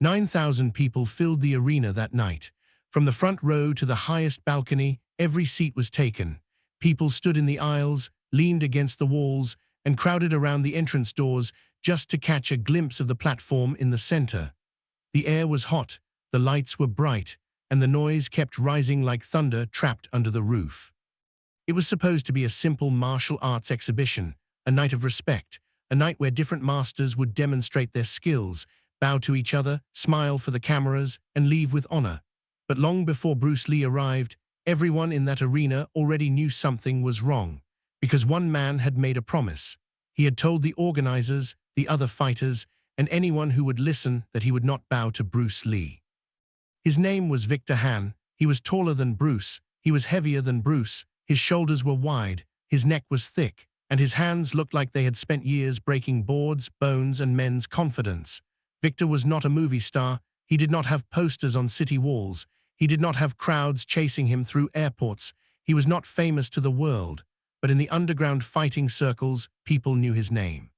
9,000 people filled the arena that night. From the front row to the highest balcony, every seat was taken. People stood in the aisles, leaned against the walls, and crowded around the entrance doors just to catch a glimpse of the platform in the center. The air was hot, the lights were bright, and the noise kept rising like thunder trapped under the roof. It was supposed to be a simple martial arts exhibition, a night of respect, a night where different masters would demonstrate their skills, bow to each other, smile for the cameras, and leave with honor. But long before Bruce Lee arrived, everyone in that arena already knew something was wrong, because one man had made a promise. He had told the organizers, the other fighters, and anyone who would listen that he would not bow to Bruce Lee. His name was Victor Han. He was taller than Bruce, he was heavier than Bruce, his shoulders were wide, his neck was thick, and his hands looked like they had spent years breaking boards, bones, and men's confidence. Victor was not a movie star. He did not have posters on city walls. He did not have crowds chasing him through airports. He was not famous to the world, but in the underground fighting circles, people knew his name.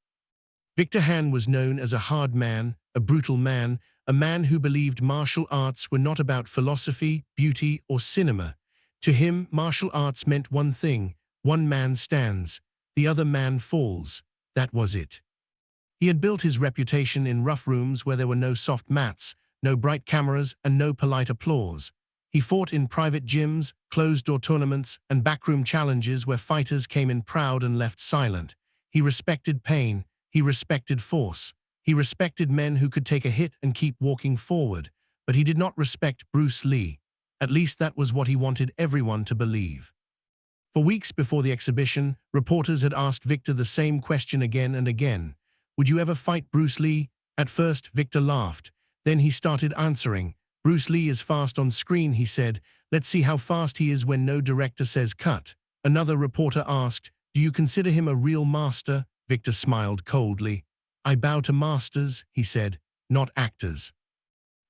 Victor Han was known as a hard man, a brutal man, a man who believed martial arts were not about philosophy, beauty, or cinema. To him, martial arts meant one thing: one man stands, the other man falls. That was it. He had built his reputation in rough rooms where there were no soft mats, no bright cameras, and no polite applause. He fought in private gyms, closed-door tournaments, and backroom challenges where fighters came in proud and left silent. He respected pain. He respected force. He respected men who could take a hit and keep walking forward. But he did not respect Bruce Lee. At least that was what he wanted everyone to believe. For weeks before the exhibition, reporters had asked Victor the same question again and again. Would you ever fight Bruce Lee? At first, Victor laughed. Then he started answering. Bruce Lee is fast on screen, he said. Let's see how fast he is when no director says cut. Another reporter asked, do you consider him a real master? Victor smiled coldly. I bow to masters, he said, not actors.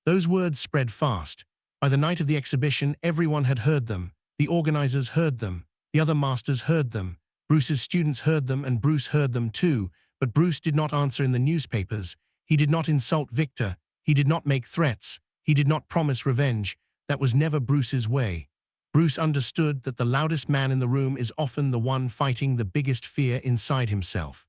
Those words spread fast. By the night of the exhibition, everyone had heard them. The organizers heard them. The other masters heard them. Bruce's students heard them, and Bruce heard them too. But Bruce did not answer in the newspapers. He did not insult Victor. He did not make threats. He did not promise revenge. That was never Bruce's way. Bruce understood that the loudest man in the room is often the one fighting the biggest fear inside himself.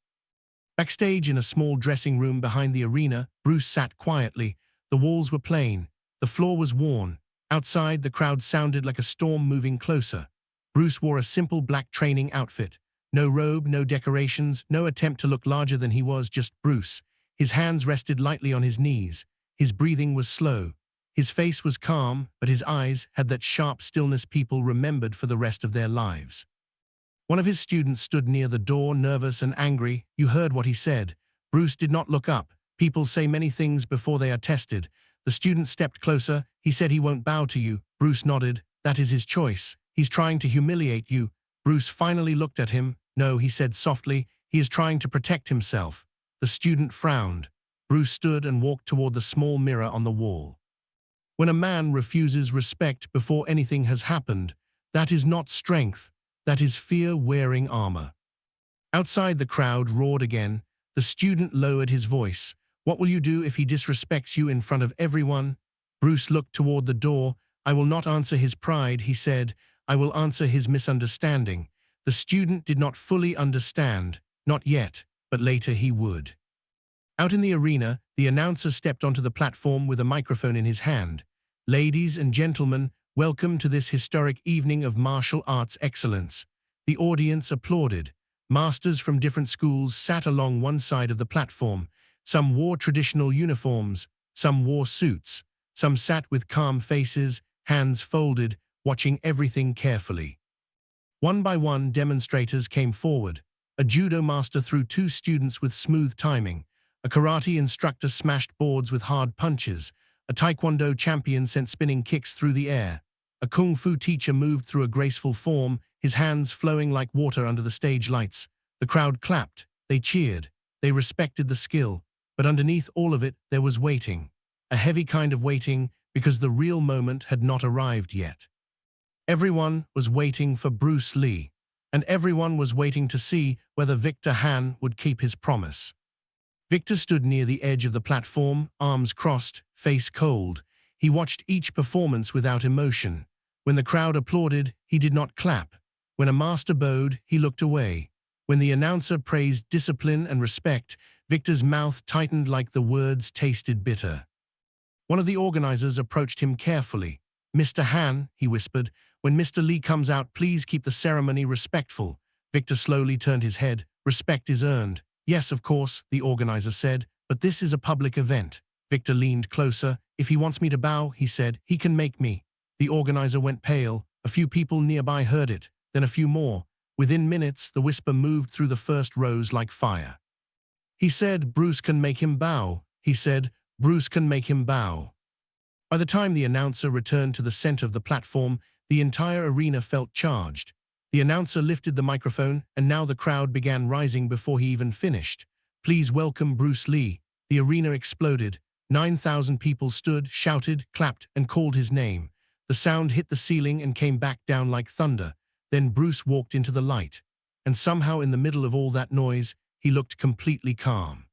Backstage in a small dressing room behind the arena, Bruce sat quietly. The walls were plain. The floor was worn. Outside, the crowd sounded like a storm moving closer. Bruce wore a simple black training outfit. No robe, no decorations, no attempt to look larger than he was, just Bruce. His hands rested lightly on his knees. His breathing was slow. His face was calm, but his eyes had that sharp stillness people remembered for the rest of their lives. One of his students stood near the door, nervous and angry. You heard what he said. Bruce did not look up. People say many things before they are tested. The student stepped closer. He said he won't bow to you. Bruce nodded. That is his choice. He's trying to humiliate you. Bruce finally looked at him. No, he said softly. He is trying to protect himself. The student frowned. Bruce stood and walked toward the small mirror on the wall. When a man refuses respect before anything has happened, that is not strength. That is fear wearing armor. Outside, the crowd roared again. The student lowered his voice. What will you do if he disrespects you in front of everyone? Bruce looked toward the door. I will not answer his pride, he said. I will answer his misunderstanding. The student did not fully understand. Not yet, but later he would. Out in the arena, the announcer stepped onto the platform with a microphone in his hand. Ladies and gentlemen, welcome to this historic evening of martial arts excellence. The audience applauded. Masters from different schools sat along one side of the platform. Some wore traditional uniforms, some wore suits. Some sat with calm faces, hands folded, watching everything carefully. One by one, demonstrators came forward. A judo master threw two students with smooth timing. A karate instructor smashed boards with hard punches. A taekwondo champion sent spinning kicks through the air. A kung fu teacher moved through a graceful form, his hands flowing like water under the stage lights. The crowd clapped. They cheered. They respected the skill. But underneath all of it, there was waiting. A heavy kind of waiting, because the real moment had not arrived yet. Everyone was waiting for Bruce Lee, and everyone was waiting to see whether Victor Han would keep his promise. Victor stood near the edge of the platform, arms crossed, face cold. He watched each performance without emotion. When the crowd applauded, he did not clap. When a master bowed, he looked away. When the announcer praised discipline and respect, Victor's mouth tightened like the words tasted bitter. One of the organizers approached him carefully. "Mr. Han," he whispered, "when Mr. Lee comes out, please keep the ceremony respectful." Victor slowly turned his head. "Respect is earned." "Yes, of course," the organizer said, "but this is a public event." Victor leaned closer. "If he wants me to bow," he said, "he can make me." The organizer went pale. A few people nearby heard it, then a few more. Within minutes, the whisper moved through the first rows like fire. "He said Bruce can make him bow." He said, "Bruce can make him bow." By the time the announcer returned to the center of the platform, the entire arena felt charged. The announcer lifted the microphone, and now the crowd began rising before he even finished. "Please welcome Bruce Lee." The arena exploded. 9,000 people stood, shouted, clapped, and called his name. The sound hit the ceiling and came back down like thunder. Then Bruce walked into the light. And somehow in the middle of all that noise, he looked completely calm.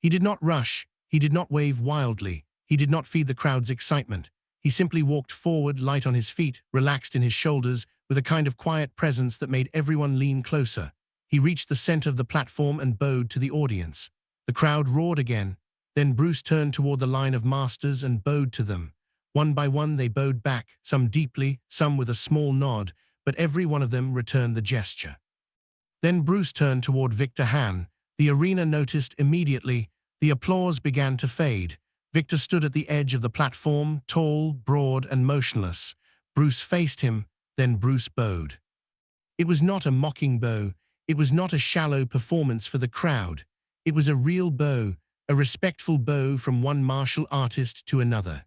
He did not rush. He did not wave wildly. He did not feed the crowd's excitement. He simply walked forward, light on his feet, relaxed in his shoulders, with a kind of quiet presence that made everyone lean closer. He reached the center of the platform and bowed to the audience. The crowd roared again. Then Bruce turned toward the line of masters and bowed to them. One by one they bowed back, some deeply, some with a small nod, but every one of them returned the gesture. Then Bruce turned toward Victor Han. The arena noticed immediately. The applause began to fade. Victor stood at the edge of the platform, tall, broad, and motionless. Bruce faced him, then Bruce bowed. It was not a mocking bow. It was not a shallow performance for the crowd. It was a real bow, a respectful bow from one martial artist to another.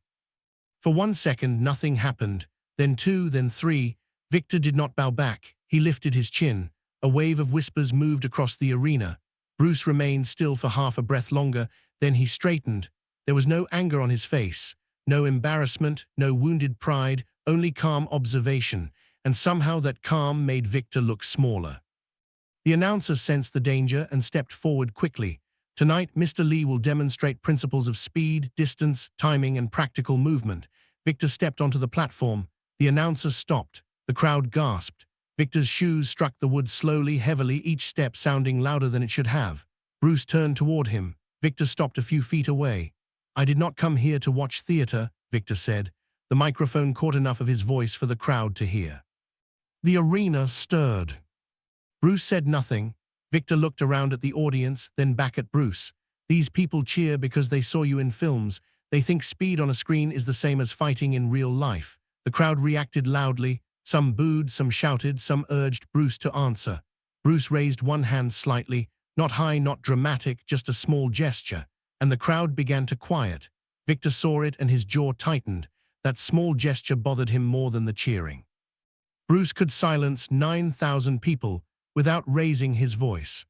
For 1 second, nothing happened. Then 2, then 3. Victor did not bow back. He lifted his chin. A wave of whispers moved across the arena. Bruce remained still for half a breath longer, then he straightened. There was no anger on his face, no embarrassment, no wounded pride, only calm observation, and somehow that calm made Victor look smaller. The announcer sensed the danger and stepped forward quickly. "Tonight, Mr. Lee will demonstrate principles of speed, distance, timing, and practical movement." Victor stepped onto the platform. The announcer stopped. The crowd gasped. Victor's shoes struck the wood slowly, heavily, each step sounding louder than it should have. Bruce turned toward him. Victor stopped a few feet away. "I did not come here to watch theater," Victor said. The microphone caught enough of his voice for the crowd to hear. The arena stirred. Bruce said nothing. Victor looked around at the audience, then back at Bruce. "These people cheer because they saw you in films. They think speed on a screen is the same as fighting in real life." The crowd reacted loudly. Some booed, some shouted, some urged Bruce to answer. Bruce raised one hand slightly, not high, not dramatic, just a small gesture, and the crowd began to quiet. Victor saw it and his jaw tightened. That small gesture bothered him more than the cheering. Bruce could silence 9,000 people without raising his voice.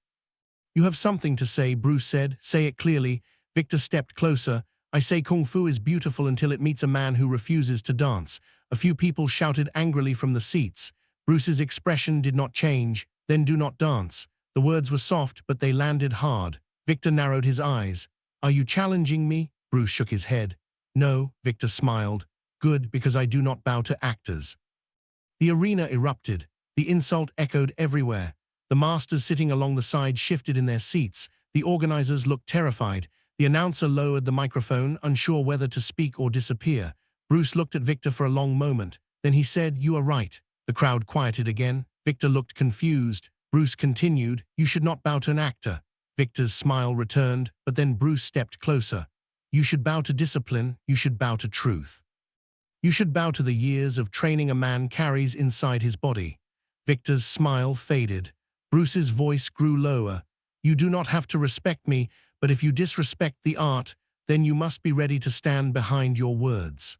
"You have something to say," Bruce said. "Say it clearly." Victor stepped closer. "I say Kung Fu is beautiful until it meets a man who refuses to dance." A few people shouted angrily from the seats. Bruce's expression did not change. "Then do not dance." The words were soft, but they landed hard. Victor narrowed his eyes. "Are you challenging me?" Bruce shook his head. "No," Victor smiled. "Good, because I do not bow to actors." The arena erupted. The insult echoed everywhere. The masters sitting along the side shifted in their seats. The organizers looked terrified. The announcer lowered the microphone, unsure whether to speak or disappear. Bruce looked at Victor for a long moment. Then he said, "You are right." The crowd quieted again. Victor looked confused. Bruce continued, "You should not bow to an actor." Victor's smile returned, but then Bruce stepped closer. "You should bow to discipline. You should bow to truth. You should bow to the years of training a man carries inside his body." Victor's smile faded. Bruce's voice grew lower. "You do not have to respect me, but if you disrespect the art, then you must be ready to stand behind your words."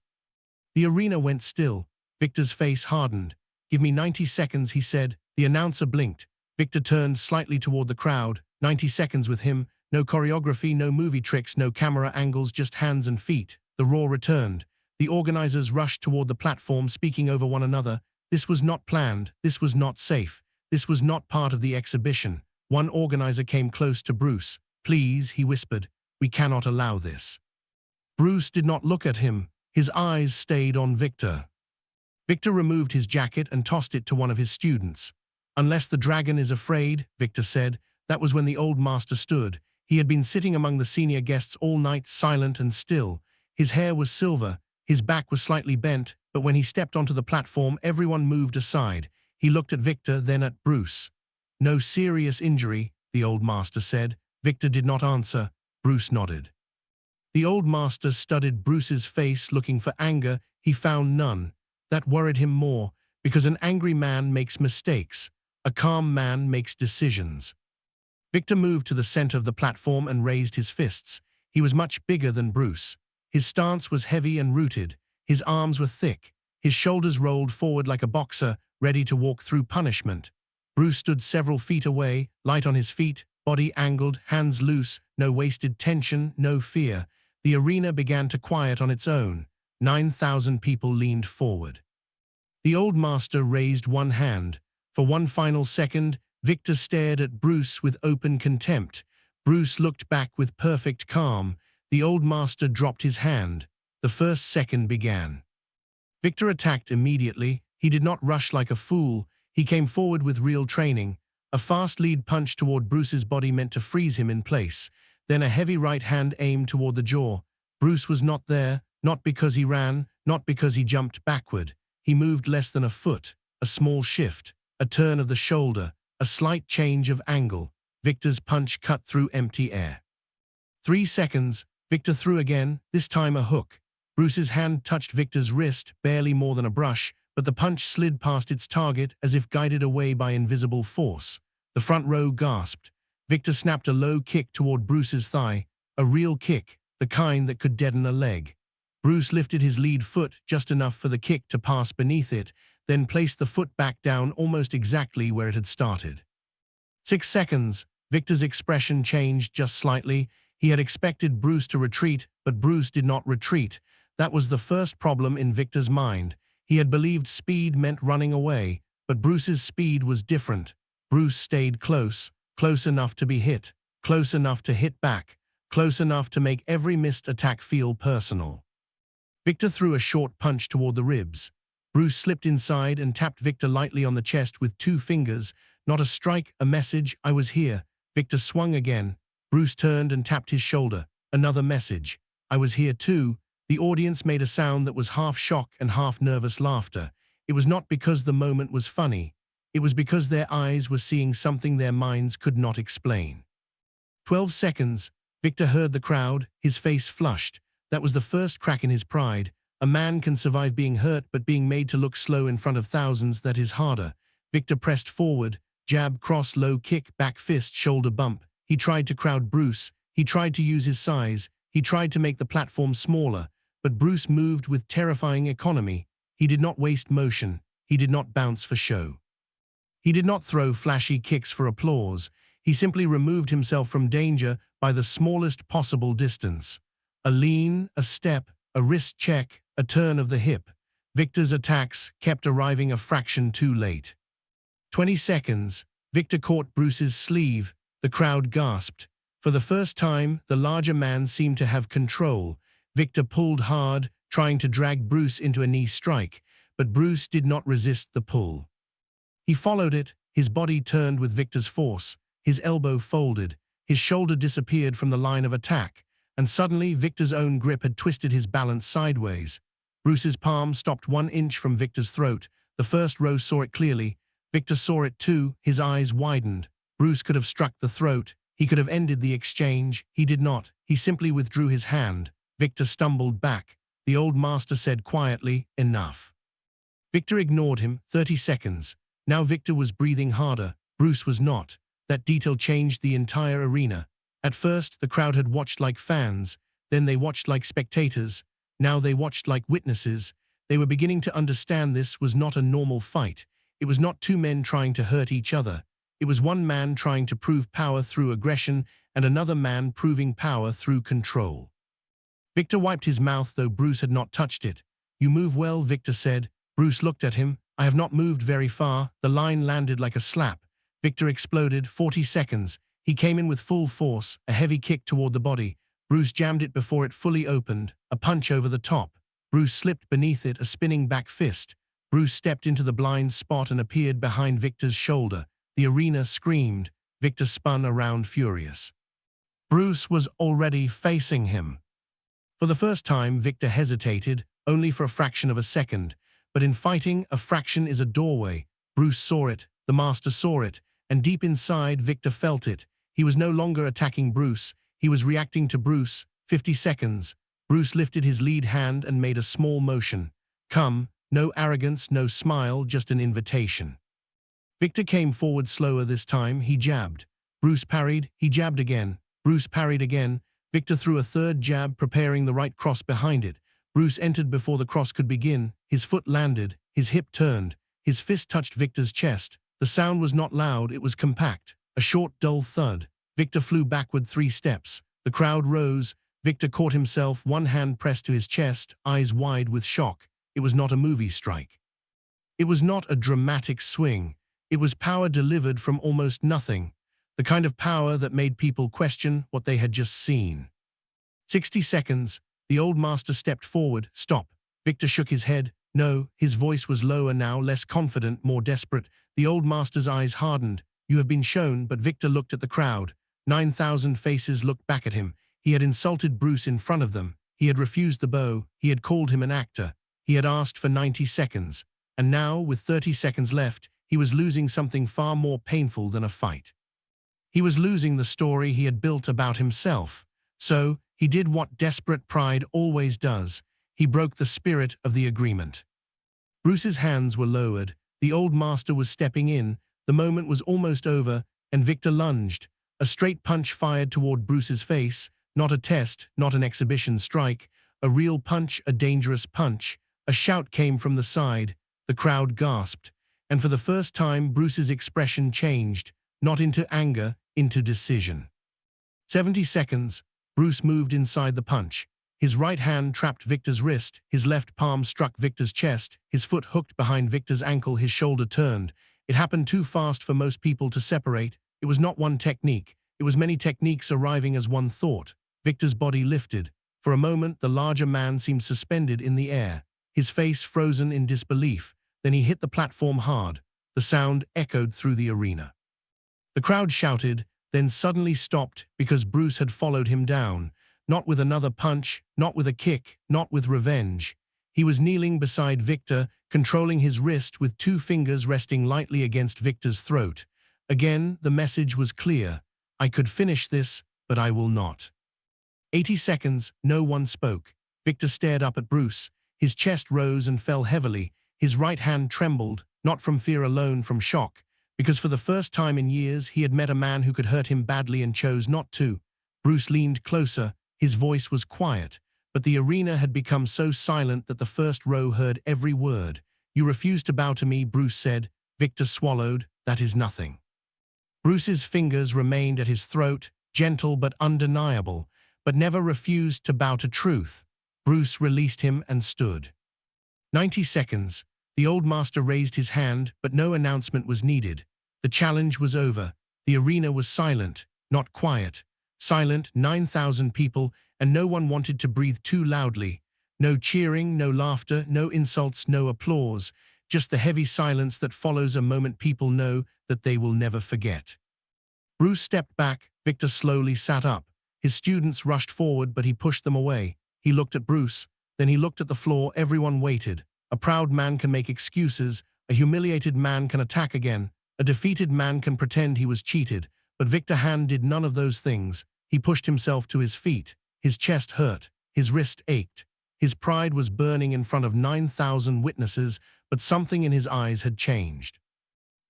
The arena went still. Victor's face hardened. "Give me 90 seconds, he said. The announcer blinked. Victor turned slightly toward the crowd. 90 seconds with him. No choreography, no movie tricks, no camera angles, just hands and feet. The roar returned. The organizers rushed toward the platform, speaking over one another. This was not planned. This was not safe. This was not part of the exhibition. One organizer came close to Bruce. Please, he whispered, we cannot allow this. Bruce did not look at him. His eyes stayed on Victor. Victor removed his jacket and tossed it to one of his students. Unless the dragon is afraid, Victor said. That was when the old master stood. He had been sitting among the senior guests all night, silent and still. His hair was silver, his back was slightly bent, but when he stepped onto the platform, everyone moved aside. He looked at Victor, then at Bruce. No serious injury, the old master said. Victor did not answer. Bruce nodded. The old master studied Bruce's face, looking for anger. He found none. That worried him more, because an angry man makes mistakes. A calm man makes decisions. Victor moved to the center of the platform and raised his fists. He was much bigger than Bruce. His stance was heavy and rooted. His arms were thick. His shoulders rolled forward like a boxer, ready to walk through punishment. Bruce stood several feet away, light on his feet, body angled, hands loose, no wasted tension, no fear. The arena began to quiet on its own. 9,000 people leaned forward. The old master raised one hand. For one final second, Victor stared at Bruce with open contempt. Bruce looked back with perfect calm. The old master dropped his hand. The first second began. Victor attacked immediately. He did not rush like a fool. He came forward with real training. A fast lead punch toward Bruce's body meant to freeze him in place. Then a heavy right hand aimed toward the jaw. Bruce was not there, not because he ran, not because he jumped backward. He moved less than a foot, a small shift, a turn of the shoulder, a slight change of angle. Victor's punch cut through empty air. 3 seconds, Victor threw again, this time a hook. Bruce's hand touched Victor's wrist, barely more than a brush, but the punch slid past its target as if guided away by invisible force. The front row gasped. Victor snapped a low kick toward Bruce's thigh, a real kick, the kind that could deaden a leg. Bruce lifted his lead foot just enough for the kick to pass beneath it, then placed the foot back down almost exactly where it had started. 6 seconds, Victor's expression changed just slightly. He had expected Bruce to retreat, but Bruce did not retreat. That was the first problem in Victor's mind. He had believed speed meant running away, but Bruce's speed was different. Bruce stayed close, close enough to be hit, close enough to hit back, close enough to make every missed attack feel personal. Victor threw a short punch toward the ribs. Bruce slipped inside and tapped Victor lightly on the chest with 2 fingers. Not a strike, a message, I was here. Victor swung again. Bruce turned and tapped his shoulder. Another message. I was here too. The audience made a sound that was half shock and half nervous laughter. It was not because the moment was funny. It was because their eyes were seeing something their minds could not explain. 12 seconds. Victor heard the crowd, his face flushed. That was the first crack in his pride. A man can survive being hurt, but being made to look slow in front of thousands, that is harder. Victor pressed forward, jab, cross, low kick, back fist, shoulder bump. He tried to crowd Bruce. He tried to use his size. He tried to make the platform smaller. But Bruce moved with terrifying economy. He did not waste motion. He did not bounce for show. He did not throw flashy kicks for applause. He simply removed himself from danger by the smallest possible distance. A lean, a step, a wrist check, a turn of the hip. Victor's attacks kept arriving a fraction too late. 20 seconds. Victor caught Bruce's sleeve. The crowd gasped. For the first time, the larger man seemed to have control. Victor pulled hard, trying to drag Bruce into a knee strike, but Bruce did not resist the pull. He followed it, his body turned with Victor's force, his elbow folded, his shoulder disappeared from the line of attack, and suddenly Victor's own grip had twisted his balance sideways. Bruce's palm stopped 1 inch from Victor's throat. The first row saw it clearly. Victor saw it too, his eyes widened. Bruce could have struck the throat. He could have ended the exchange. He did not. He simply withdrew his hand. Victor stumbled back. The old master said quietly, enough. Victor ignored him. 30 seconds. Now Victor was breathing harder. Bruce was not. That detail changed the entire arena. At first, the crowd had watched like fans. Then they watched like spectators. Now they watched like witnesses. They were beginning to understand this was not a normal fight. It was not 2 men trying to hurt each other. It was 1 man trying to prove power through aggression and another man proving power through control. Victor wiped his mouth, though Bruce had not touched it. You move well, Victor said. Bruce looked at him. I have not moved very far. The line landed like a slap. Victor exploded. 40 seconds. He came in with full force, a heavy kick toward the body. Bruce jammed it before it fully opened, a punch over the top. Bruce slipped beneath it, a spinning back fist. Bruce stepped into the blind spot and appeared behind Victor's shoulder. The arena screamed. Victor spun around furious. Bruce was already facing him. For the first time, Victor hesitated, only for a fraction of a second. But in fighting, a fraction is a doorway. Bruce saw it, the master saw it, and deep inside, Victor felt it. He was no longer attacking Bruce. He was reacting to Bruce. 50 seconds. Bruce lifted his lead hand and made a small motion. Come, no arrogance, no smile, just an invitation. Victor came forward slower this time. He jabbed. Bruce parried. He jabbed again. Bruce parried again. Victor threw a third jab, preparing the right cross behind it. Bruce entered before the cross could begin. His foot landed. His hip turned. His fist touched Victor's chest. The sound was not loud, it was compact. A short, dull thud. Victor flew backward 3 steps. The crowd rose. Victor caught himself, one hand pressed to his chest, eyes wide with shock. It was not a movie strike. It was not a dramatic swing. It was power delivered from almost nothing. The kind of power that made people question what they had just seen. 60 seconds. The old master stepped forward. Stop. Victor shook his head. No, his voice was lower now, less confident, more desperate. The old master's eyes hardened. You have been shown, but Victor looked at the crowd. 9,000 faces looked back at him. He had insulted Bruce in front of them. He had refused the bow. He had called him an actor. He had asked for 90 seconds. And now, with 30 seconds left, he was losing something far more painful than a fight. He was losing the story he had built about himself. So, he did what desperate pride always does. He broke the spirit of the agreement. Bruce's hands were lowered. The old master was stepping in. The moment was almost over, and Victor lunged. A straight punch fired toward Bruce's face. Not a test, not an exhibition strike. A real punch, a dangerous punch. A shout came from the side. The crowd gasped. And for the first time, Bruce's expression changed. Not into anger, into decision. 70 seconds. Bruce moved inside the punch. His right hand trapped Victor's wrist. His left palm struck Victor's chest. His foot hooked behind Victor's ankle. His shoulder turned. It happened too fast for most people to separate. It was not one technique. It was many techniques arriving as one thought. Victor's body lifted. For a moment, the larger man seemed suspended in the air, his face frozen in disbelief. Then he hit the platform hard. The sound echoed through the arena. The crowd shouted, then suddenly stopped because Bruce had followed him down. Not with another punch, not with a kick, not with revenge. He was kneeling beside Victor, controlling his wrist with 2 fingers resting lightly against Victor's throat. Again, the message was clear. I could finish this, but I will not. 80 seconds, no one spoke. Victor stared up at Bruce. His chest rose and fell heavily. His right hand trembled, not from fear alone, from shock. Because for the first time in years, he had met a man who could hurt him badly and chose not to. Bruce leaned closer. His voice was quiet, but the arena had become so silent that the first row heard every word. You refuse to bow to me, Bruce said. Victor swallowed. That is nothing. Bruce's fingers remained at his throat, gentle but undeniable, but never refused to bow to truth. Bruce released him and stood. 90 seconds. The old master raised his hand, but no announcement was needed. The challenge was over. The arena was silent, not quiet. Silent, 9,000 people, and no one wanted to breathe too loudly. No cheering, no laughter, no insults, no applause. Just the heavy silence that follows a moment people know that they will never forget. Bruce stepped back. Victor slowly sat up. His students rushed forward, but he pushed them away. He looked at Bruce. Then he looked at the floor. Everyone waited. A proud man can make excuses. A humiliated man can attack again. A defeated man can pretend he was cheated. But Victor Hand did none of those things. He pushed himself to his feet. His chest hurt. His wrist ached. His pride was burning in front of 9,000 witnesses, but something in his eyes had changed.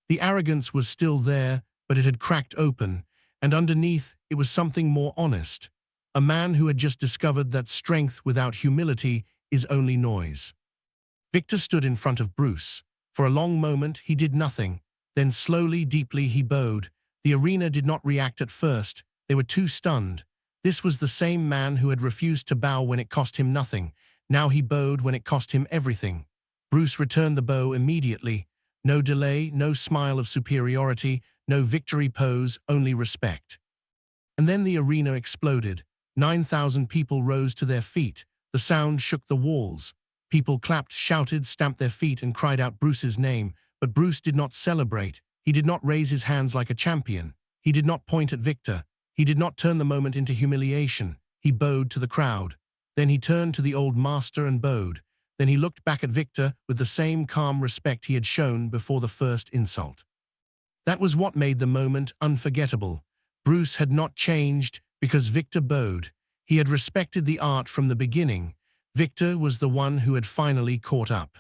The arrogance was still there, but it had cracked open, and underneath it was something more honest. A man who had just discovered that strength without humility is only noise. Victor stood in front of Bruce. For a long moment he did nothing. Then slowly, deeply he bowed. The arena did not react at first. They were too stunned. This was the same man who had refused to bow when it cost him nothing. Now he bowed when it cost him everything. Bruce returned the bow immediately. No delay, no smile of superiority, no victory pose, only respect. And then the arena exploded. 9,000 people rose to their feet. The sound shook the walls. People clapped, shouted, stamped their feet, and cried out Bruce's name. But Bruce did not celebrate. He did not raise his hands like a champion. He did not point at Victor. He did not turn the moment into humiliation. He bowed to the crowd. Then he turned to the old master and bowed. Then he looked back at Victor with the same calm respect he had shown before the first insult. That was what made the moment unforgettable. Bruce had not changed because Victor bowed. He had respected the art from the beginning. Victor was the one who had finally caught up.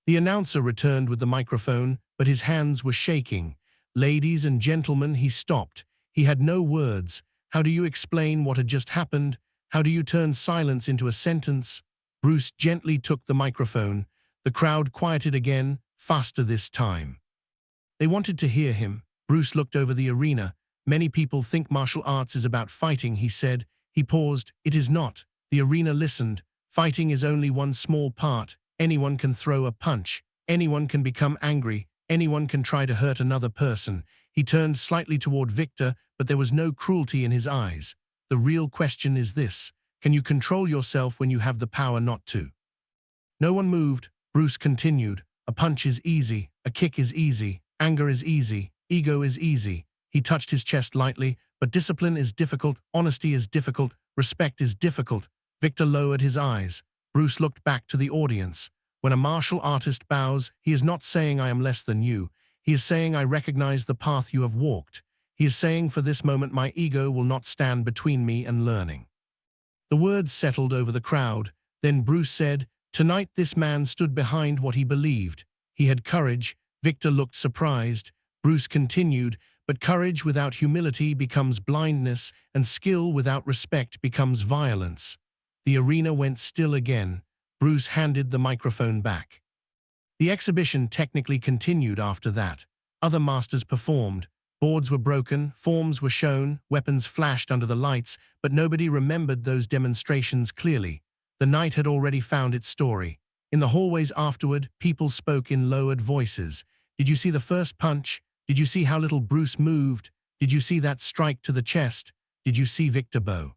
The announcer returned with the microphone, but his hands were shaking. "Ladies and gentlemen," he stopped. He had no words. How do you explain what had just happened? How do you turn silence into a sentence? Bruce gently took the microphone. The crowd quieted again, faster this time. They wanted to hear him. Bruce looked over the arena. "Many people think martial arts is about fighting," he said. He paused. "It is not." The arena listened. "Fighting is only one small part. Anyone can throw a punch. Anyone can become angry. Anyone can try to hurt another person." He turned slightly toward Victor, but there was no cruelty in his eyes. "The real question is this: can you control yourself when you have the power not to?" No one moved. Bruce continued. "A punch is easy. A kick is easy. Anger is easy. Ego is easy." He touched his chest lightly. "But discipline is difficult. Honesty is difficult. Respect is difficult." Victor lowered his eyes. Bruce looked back to the audience. "When a martial artist bows, he is not saying I am less than you. He is saying I recognize the path you have walked. He is saying for this moment my ego will not stand between me and learning." The words settled over the crowd. Then Bruce said, "Tonight this man stood behind what he believed. He had courage." Victor looked surprised. Bruce continued, "But courage without humility becomes blindness, and skill without respect becomes violence." The arena went still again. Bruce handed the microphone back. The exhibition technically continued after that. Other masters performed. Boards were broken, forms were shown, weapons flashed under the lights, but nobody remembered those demonstrations clearly. The night had already found its story. In the hallways afterward, people spoke in lowered voices. "Did you see the first punch? Did you see how little Bruce moved? Did you see that strike to the chest? Did you see Victor bow?"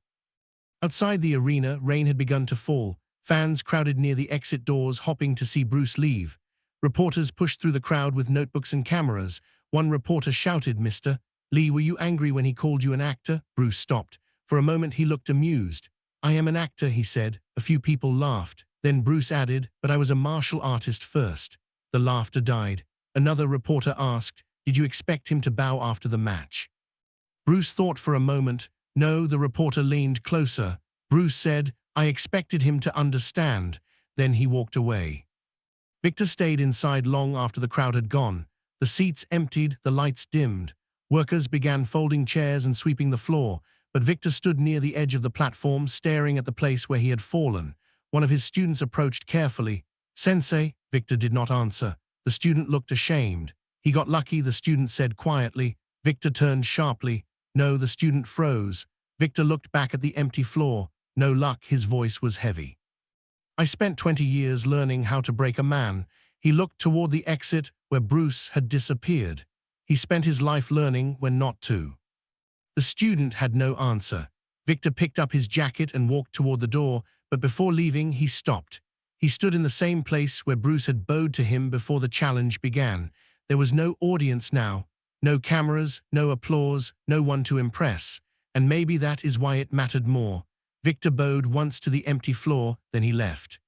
Outside the arena, rain had begun to fall. Fans crowded near the exit doors, hoping to see Bruce leave. Reporters pushed through the crowd with notebooks and cameras. One reporter shouted, "Mr. Lee, were you angry when he called you an actor?" Bruce stopped. For a moment he looked amused. "I am an actor," he said. A few people laughed. Then Bruce added, "But I was a martial artist first." The laughter died. Another reporter asked, "Did you expect him to bow after the match?" Bruce thought for a moment. No, the reporter leaned closer. Bruce said, "I expected him to understand." Then he walked away. Victor stayed inside long after the crowd had gone. The seats emptied, the lights dimmed. Workers began folding chairs and sweeping the floor, but Victor stood near the edge of the platform, staring at the place where he had fallen. One of his students approached carefully. "Sensei?" Victor did not answer. The student looked ashamed. "He got lucky," the student said quietly. Victor turned sharply. "No," the student froze. Victor looked back at the empty floor. "No luck," his voice was heavy. "I spent 20 years learning how to break a man." He looked toward the exit where Bruce had disappeared. He spent his life learning when not to. The student had no answer. Victor picked up his jacket and walked toward the door, but before leaving, he stopped. He stood in the same place where Bruce had bowed to him before the challenge began. There was no audience now, no cameras, no applause, no one to impress. And maybe that is why it mattered more. Victor bowed once to the empty floor, then he left.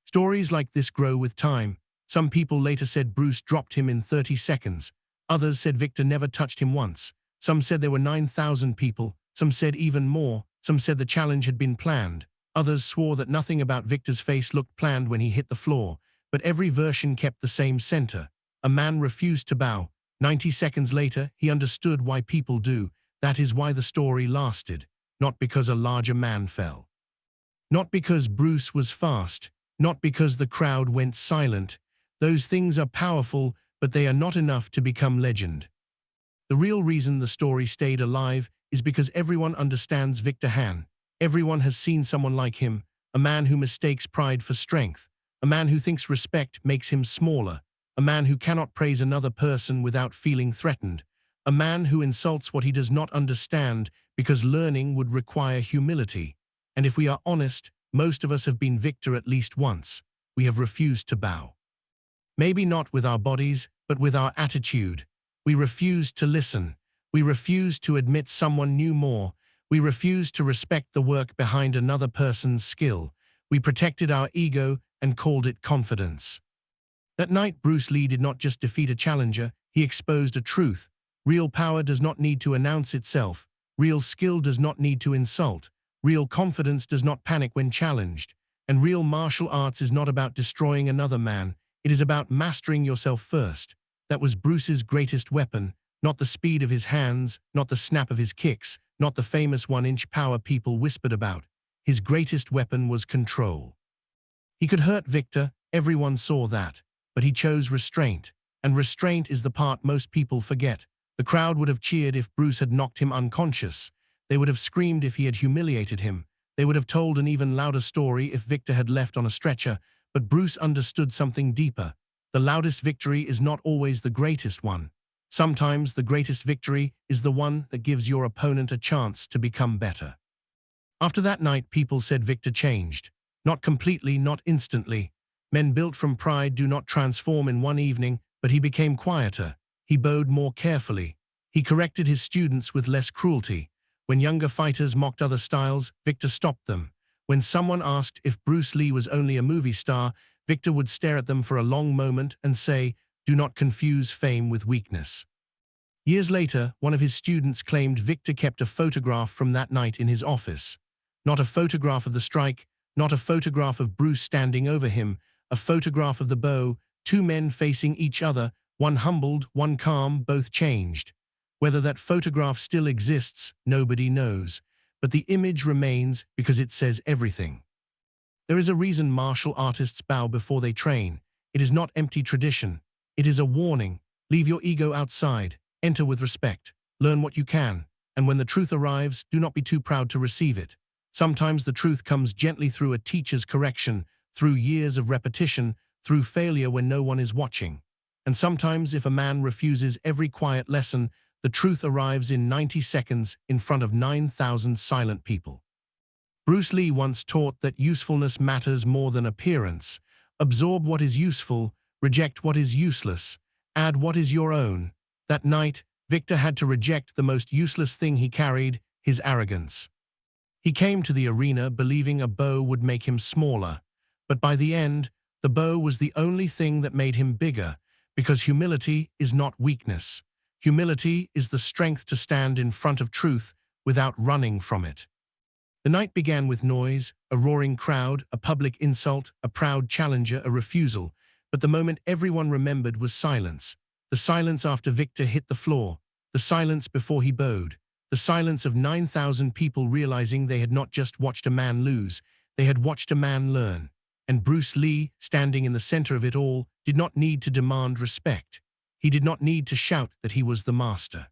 Stories like this grow with time. Some people later said Bruce dropped him in 30 seconds. Others said Victor never touched him once. Some said there were 9,000 people. Some said even more. Some said the challenge had been planned. Others swore that nothing about Victor's face looked planned when he hit the floor. But every version kept the same center. A man refused to bow. 90 seconds later, he understood why people do. That is why the story lasted. Not because a larger man fell. Not because Bruce was fast. Not because the crowd went silent. Those things are powerful, but they are not enough to become legend. The real reason the story stayed alive is because everyone understands Victor Han. Everyone has seen someone like him, a man who mistakes pride for strength, a man who thinks respect makes him smaller, a man who cannot praise another person without feeling threatened, a man who insults what he does not understand because learning would require humility. And if we are honest, most of us have been victor at least once. We have refused to bow. Maybe not with our bodies, but with our attitude. We refused to listen. We refused to admit someone knew more. We refused to respect the work behind another person's skill. We protected our ego and called it confidence. That night, Bruce Lee did not just defeat a challenger, he exposed a truth. Real power does not need to announce itself. Real skill does not need to insult. Real confidence does not panic when challenged. And real martial arts is not about destroying another man. It is about mastering yourself first. That was Bruce's greatest weapon, not the speed of his hands, not the snap of his kicks, not the famous one-inch power people whispered about. His greatest weapon was control. He could hurt Victor, everyone saw that, but he chose restraint, and restraint is the part most people forget. The crowd would have cheered if Bruce had knocked him unconscious. They would have screamed if he had humiliated him. They would have told an even louder story if Victor had left on a stretcher, but Bruce understood something deeper. The loudest victory is not always the greatest one. Sometimes the greatest victory is the one that gives your opponent a chance to become better. After that night, people said Victor changed. Not completely, not instantly. Men built from pride do not transform in one evening, but he became quieter. He bowed more carefully. He corrected his students with less cruelty. When younger fighters mocked other styles, Victor stopped them. When someone asked if Bruce Lee was only a movie star, Victor would stare at them for a long moment and say, "Do not confuse fame with weakness." Years later, one of his students claimed Victor kept a photograph from that night in his office. Not a photograph of the strike, not a photograph of Bruce standing over him, a photograph of the bow, two men facing each other, one humbled, one calm, both changed. Whether that photograph still exists, nobody knows, but the image remains because it says everything. There is a reason martial artists bow before they train. It is not empty tradition. It is a warning. Leave your ego outside. Enter with respect. Learn what you can. And when the truth arrives, do not be too proud to receive it. Sometimes the truth comes gently through a teacher's correction, through years of repetition, through failure when no one is watching. And sometimes if a man refuses every quiet lesson, the truth arrives in 90 seconds in front of 9,000 silent people. Bruce Lee once taught that usefulness matters more than appearance. Absorb what is useful, reject what is useless, add what is your own. That night, Victor had to reject the most useless thing he carried, his arrogance. He came to the arena believing a bow would make him smaller, but by the end, the bow was the only thing that made him bigger, because humility is not weakness. Humility is the strength to stand in front of truth without running from it. The night began with noise, a roaring crowd, a public insult, a proud challenger, a refusal, but the moment everyone remembered was silence. The silence after Victor hit the floor, the silence before he bowed, the silence of 9,000 people realizing they had not just watched a man lose, they had watched a man learn. And Bruce Lee, standing in the center of it all, did not need to demand respect. He did not need to shout that he was the master.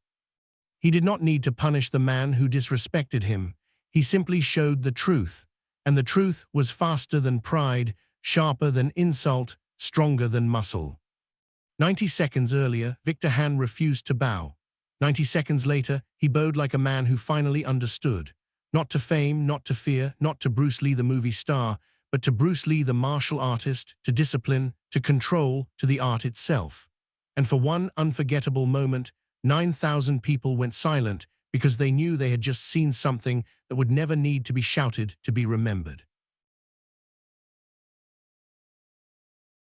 He did not need to punish the man who disrespected him. He simply showed the truth, and the truth was faster than pride, sharper than insult, stronger than muscle. 90 seconds earlier, Victor Han refused to bow. 90 seconds later, he bowed like a man who finally understood. Not to fame, not to fear, not to Bruce Lee the movie star, but to Bruce Lee the martial artist, to discipline, to control, to the art itself. And for one unforgettable moment, 9,000 people went silent because they knew they had just seen something that would never need to be shouted to be remembered.